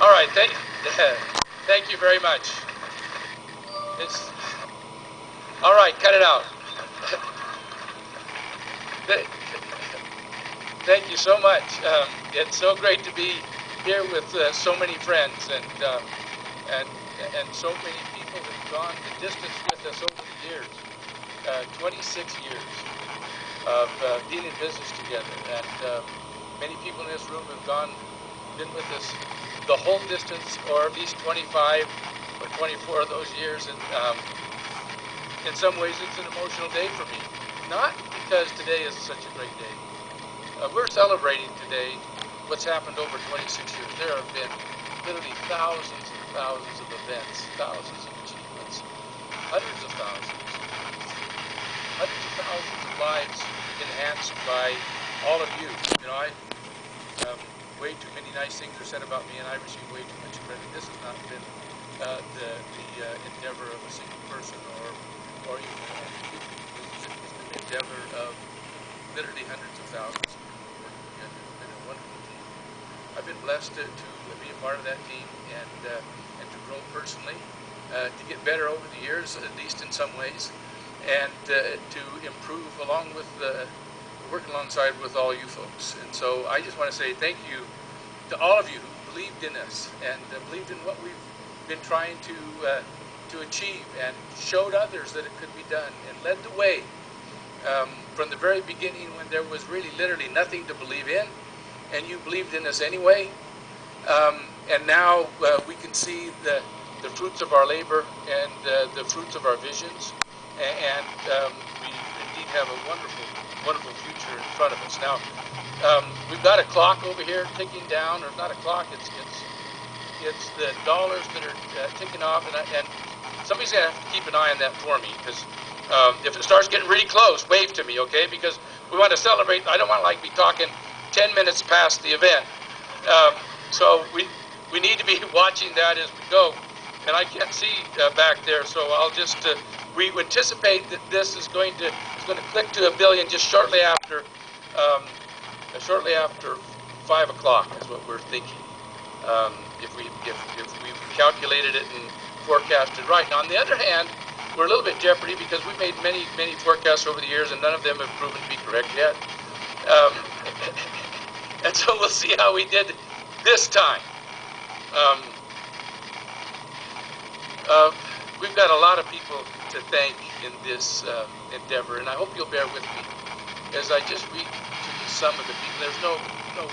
All right, thank you very much. All right, cut it out. Thank you so much. It's so great to be here with so many friends and so many people that have gone the distance with us over the years. 26 years of being in business together, and many people in this room have been with us the whole distance, or at least 25 or 24 of those years. And in some ways, it's an emotional day for me. Not because today is such a great day. We're celebrating today what's happened over 26 years. There have been literally thousands and thousands of events, thousands of achievements, hundreds of thousands of lives enhanced by all of you. You know, way too many nice things are said about me, and I receive way too much credit. This has not been the endeavor of a single person or even a few people. It's been the endeavor of literally hundreds of thousands of people working together. It's been a wonderful team. I've been blessed to be a part of that team and to grow personally, to get better over the years, at least in some ways, and to improve along with work alongside with all you folks. And so I just want to say thank you to all of you who believed in us and believed in what we've been trying to achieve, and showed others that it could be done, and led the way from the very beginning when there was really literally nothing to believe in, and you believed in us anyway. And now we can see the fruits of our labor and the fruits of our visions, and we indeed have a wonderful future in front of us. Now, we've got a clock over here ticking down, or not a clock, it's the dollars that are ticking off, and somebody's going to have to keep an eye on that for me, because if it starts getting really close, wave to me, okay? Because we want to celebrate. I don't want to be talking 10 minutes past the event. So we need to be watching that as we go. And I can't see back there, so I'll just we anticipate that this is going to click to 1 billion just shortly after 5 o'clock is what we're thinking. If we've calculated it and forecasted right. Now, on the other hand, we're a little bit jeopardy because we've made many forecasts over the years, and none of them have proven to be correct yet. And so we'll see how we did this time. We've got a lot of people to thank in this endeavor, and I hope you'll bear with me as I just read to you some of the people. There's no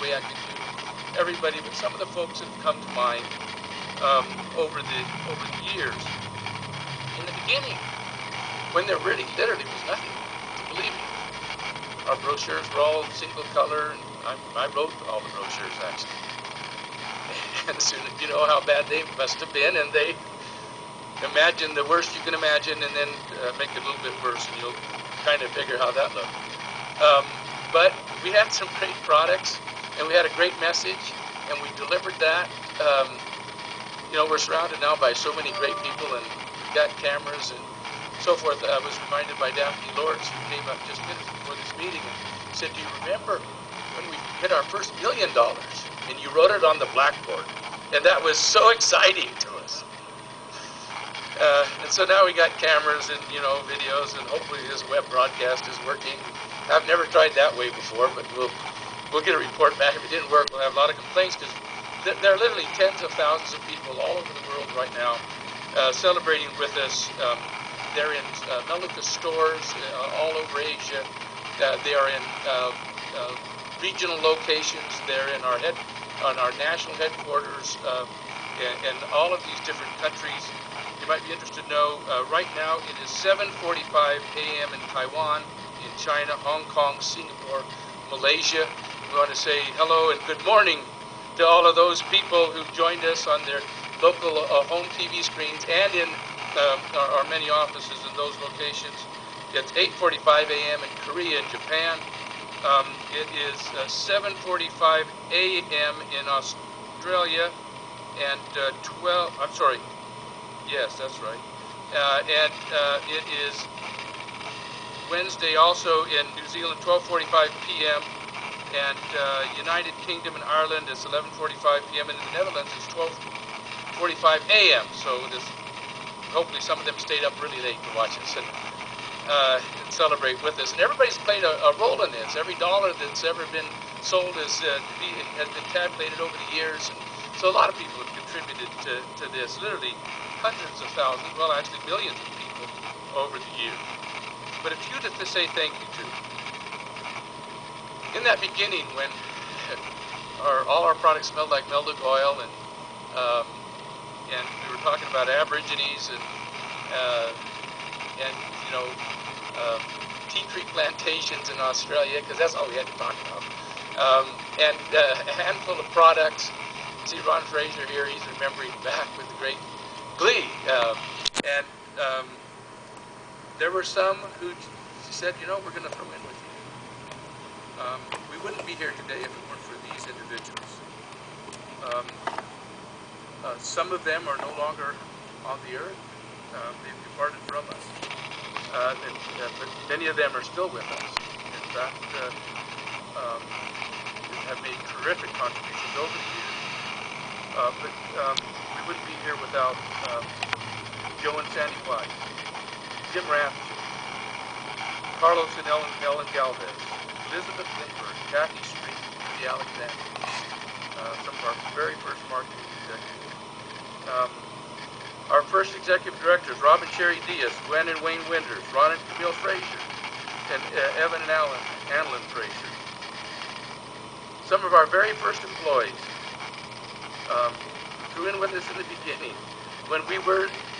way I can do everybody, but some of the folks that have come to mind over the years. In the beginning, when there really literally was nothing to believe in. Our brochures were all single color, and I wrote all the brochures actually. And as soon as you know how bad they must have been, and they imagine the worst you can imagine, and then make it a little bit worse, and you'll kind of figure how that looked. But we had some great products, and we had a great message, and we delivered that. You know, we're surrounded now by so many great people, and we've got cameras and so forth. I was reminded by Daphne Lords, who came up just minutes before this meeting and said, "Do you remember when we hit our first $1 million and you wrote it on the blackboard?" And that was so exciting to us. And so now we got cameras and, you know, videos, and hopefully this web broadcast is working. I've never tried that way before, but we'll get a report back. If it didn't work, we'll have a lot of complaints, because there are literally tens of thousands of people all over the world right now celebrating with us. They're in Melaleuca stores all over Asia. They are in regional locations. They're in on our national headquarters in all of these different countries. You might be interested to know, right now it is 7:45 a.m. in Taiwan, in China, Hong Kong, Singapore, Malaysia. We want to say hello and good morning to all of those people who joined us on their local home TV screens and in our many offices in those locations. It's 8:45 a.m. in Korea and Japan. It is 7:45 a.m. in Australia, and yes, that's right. And it is Wednesday also in New Zealand, 12:45 p.m. and United Kingdom and Ireland is 11:45 p.m. and in the Netherlands it's 12:45 a.m. So hopefully some of them stayed up really late to watch us and celebrate with us. And everybody's played a role in this. Every dollar that's ever been sold has been tabulated over the years. And so a lot of people have contributed to this. Literally hundreds of thousands, well actually millions of people over the years. But a few to say thank you to. In that beginning, when all our products smelled like melted oil, and we were talking about Aborigines and you know tea tree plantations in Australia, because that's all we had to talk about, and a handful of products. See Ron Fraser here; he's remembering back with great glee, and there were some who said, you know, we're going to throw in with you. We wouldn't be here today if it weren't for these individuals. Some of them are no longer on the earth. They've departed from us. But many of them are still with us. In fact, have made terrific contributions over the years. But we wouldn't be here without Joe and Sandy White, Jim Ramsey, Carlos and Ellen Galvez, Elizabeth Lindbergh, Kathy Street, the Alexander, some of our very first marketing executives. Our first executive directors, Rob and Sherry Diaz, Gwen and Wayne Winters, Ron and Camille Fraser, and Evan and Annalyn Fraser. Some of our very first employees who in with us in the beginning. When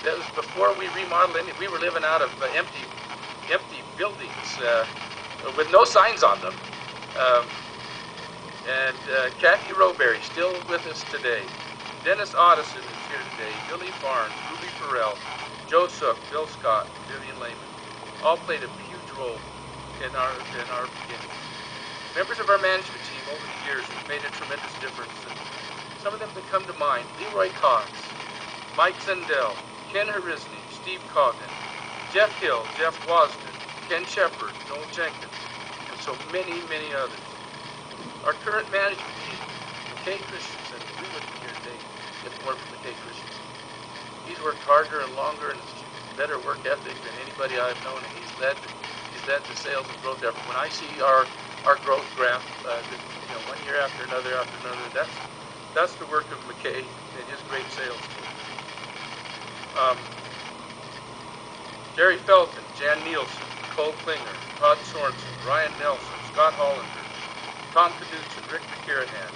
that was before we remodeled anything, we were living out of empty buildings with no signs on them. Kathy Roberry, still with us today. Dennis Otteson is here today. Billy Barnes, Ruby Farrell, Joe Sook, Bill Scott, Vivian Lehman, all played a huge role in our beginning. Members of our management team over the years have made a tremendous difference. And some of them that come to mind: Leroy Cox, Mike Zendel, Ken Harisny, Steve Coggan, Jeff Hill, Jeff Wasden, Ken Shepard, Noel Jenkins, and so many, many others. Our current management team, McKay Christensen, we wouldn't be here today if it weren't for McKay Christensen. He's worked harder and longer and better work ethic than anybody I've known, and he's led the sales and growth effort. When I see our growth graph, you know, one year after another, that's the work of McKay and his great sales team. Jerry Felton, Jan Nielsen, Cole Klinger, Todd Sorensen, Ryan Nelson, Scott Hollander, Tom Knudsen, Rick McCarahan,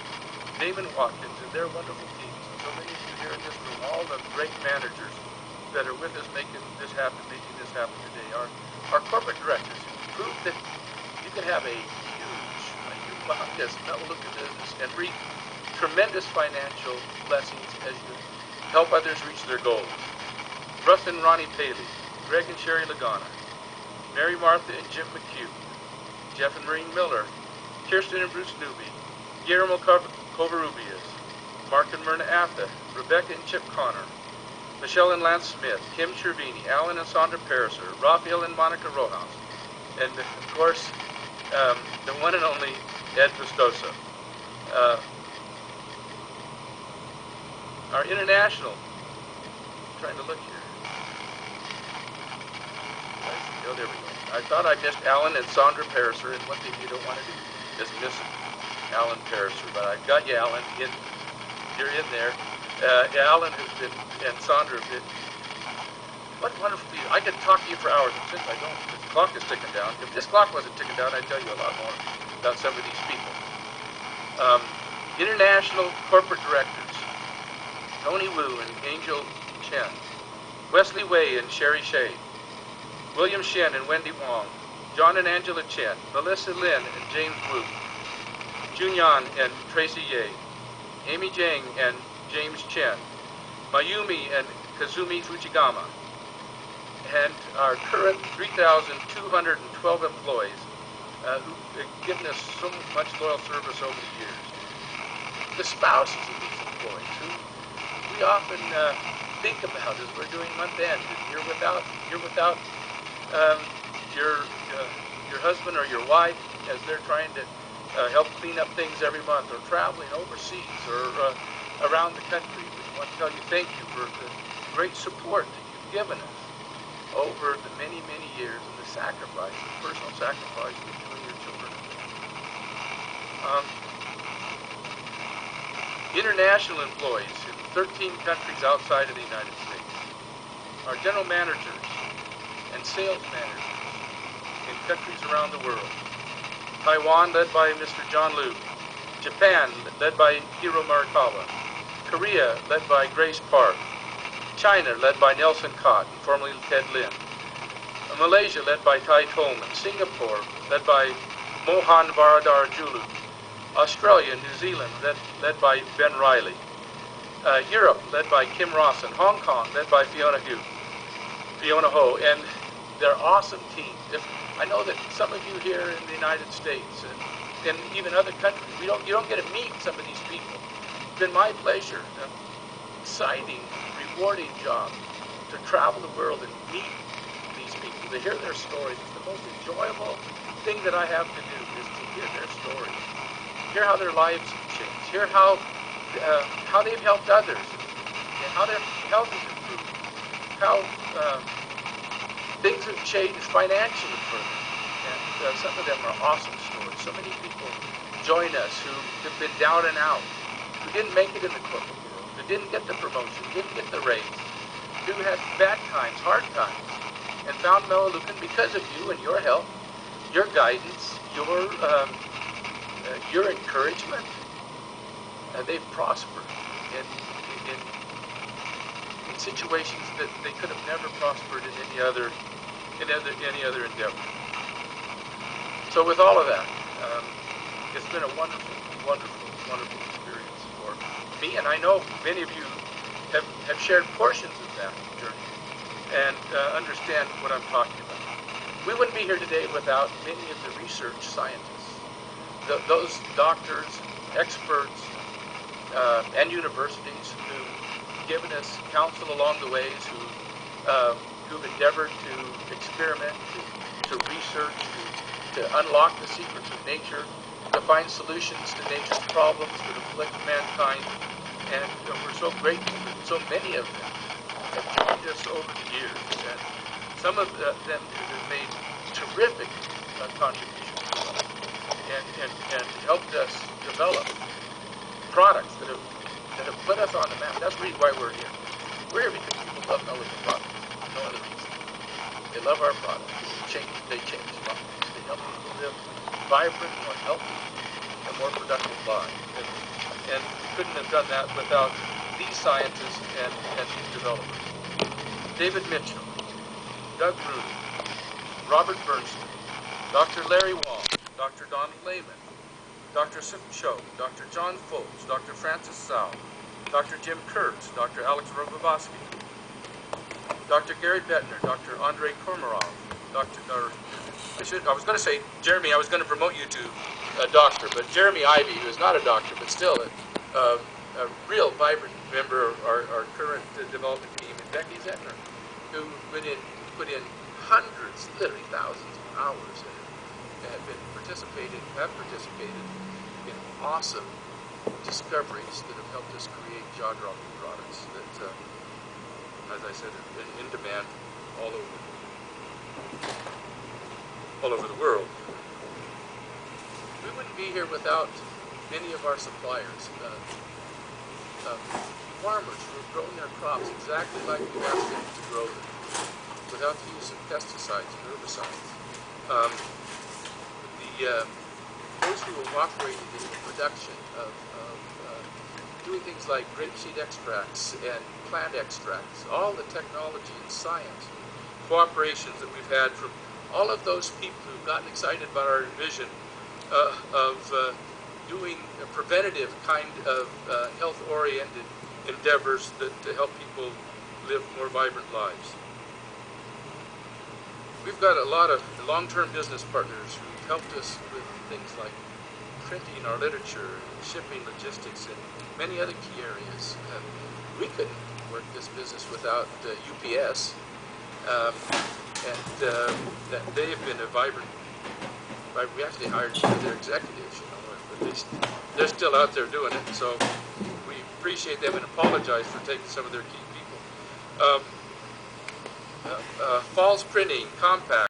Damon Watkins, and their wonderful teams. And so many of you here in this room, all the great managers that are with us making this happen today. Our corporate directors proved that you can have a humongous look at business and reap tremendous financial blessings as you help others reach their goals. Russ and Ronnie Paley, Greg and Sherry Lagana, Mary Martha and Jim McHugh, Jeff and Maureen Miller, Kirsten and Bruce Newby, Guillermo Covarrubias, Mark and Myrna Atha, Rebecca and Chip Connor, Michelle and Lance Smith, Kim Cervini, Alan and Sandra Pariser, Rafael and Monica Rojas, and of course, the one and only Ed Vistosa. Our international, trying to look here. Oh, there we go. I thought I missed Alan and Sandra Pariser, and one thing you don't want to do is miss Alan Pariser. But I've got you, Alan. You're in there. Alan has been, and Sandra have been. What wonderful people. I could talk to you for hours, and since I don't, the clock is ticking down. If this clock wasn't ticking down, I'd tell you a lot more about some of these people. International corporate directors: Tony Wu and Angel Chen, Wesley Wei and Sherry Shea, William Shen and Wendy Wong, John and Angela Chen, Melissa Lin and James Wu, Junyan and Tracy Ye, Amy Zhang and James Chen, Mayumi and Kazumi Fujigama, and our current 3,212 employees who've given us so much loyal service over the years. The spouses of these employees, who we often think about as we're doing month end. You're without your husband or your wife as they're trying to help clean up things every month, or traveling overseas or around the country. We want to tell you thank you for the great support that you've given us over the many, many years, and the sacrifice, the personal sacrifice that you and your children have made. International employees in 13 countries outside of the United States. Our general managers and sales managers in countries around the world. Taiwan, led by Mr. John Liu. Japan, led by Hiro Marikawa. Korea, led by Grace Park. China, led by Nelson Cott, formerly Ted Lin. Malaysia, led by Tai Tolman. Singapore, led by Mohan Varadar Julu. Australia and New Zealand, led by Ben Riley. Europe, led by Kim Rawson. Hong Kong, led by Fiona Ho, and their awesome team. I know that some of you here in the United States and even other countries, you don't get to meet some of these people. It's been my pleasure, an exciting, rewarding job to travel the world and meet these people, to hear their stories. It's the most enjoyable thing that I have to do, is to hear their stories, hear how their lives have changed, hear how they've helped others, and how their health has improved, how things have changed financially for them. And some of them are awesome stories. So many people join us who have been down and out, who didn't make it in the corporate world, who didn't get the promotion, didn't get the raise, who had bad times, hard times, and found Melaleuca because of you and your help, your guidance, your encouragement. They've prospered in situations that they could have never prospered in any other endeavor. So with all of that, it's been a wonderful, wonderful, wonderful experience for me, and I know many of you have shared portions of that journey and understand what I'm talking about. We wouldn't be here today without many of the research scientists, those doctors, experts, and universities who've given us counsel along the ways, who've endeavored to experiment, to research, to unlock the secrets of nature, to find solutions to nature's problems that afflict mankind. And we're so grateful that so many of them have joined us over the years. And some of them have made terrific contributions to us and helped us develop products that have put us on the map. That's really why we're here. We're here because people love Melaleuca products. No other reason. They love our products. They change lives. They help people live vibrant, more healthy, and more productive lives. And we couldn't have done that without these scientists and these developers. David Mitchell, Doug Rudy, Robert Bernstein, Dr. Larry Wong, Dr. Donald Lehman, Dr. Suk Cho, Dr. John Foltz, Dr. Francis Tsao, Dr. Jim Kurtz, Dr. Alex Rogovoski, Dr. Gary Bettner, Dr. Andrei Komarov, I was going to say Jeremy, I was going to promote you to a doctor, but Jeremy Ivey, who is not a doctor, but still a real vibrant member of our current development team, and Becky Zettner, who put in hundreds, literally thousands of hours and have participated in awesome discoveries that have helped us create jaw-dropping products that, as I said, have been in demand all over the world. We wouldn't be here without many of our suppliers, farmers who have grown their crops exactly like we asked them to grow them, without the use of pesticides and herbicides. Those who have operated in the production of doing things like grapeseed extracts and plant extracts, all the technology and science, cooperations that we've had from all of those people who've gotten excited about our vision of doing a preventative kind of health-oriented endeavors that to help people live more vibrant lives. We've got a lot of long-term business partners who've helped us with things like printing our literature, shipping, logistics, and many other key areas. We couldn't work this business without UPS, and they have been a vibrant. We actually hired some of their executives, they're still out there doing it. So we appreciate them and apologize for taking some of their key people. Falls Printing, Compact.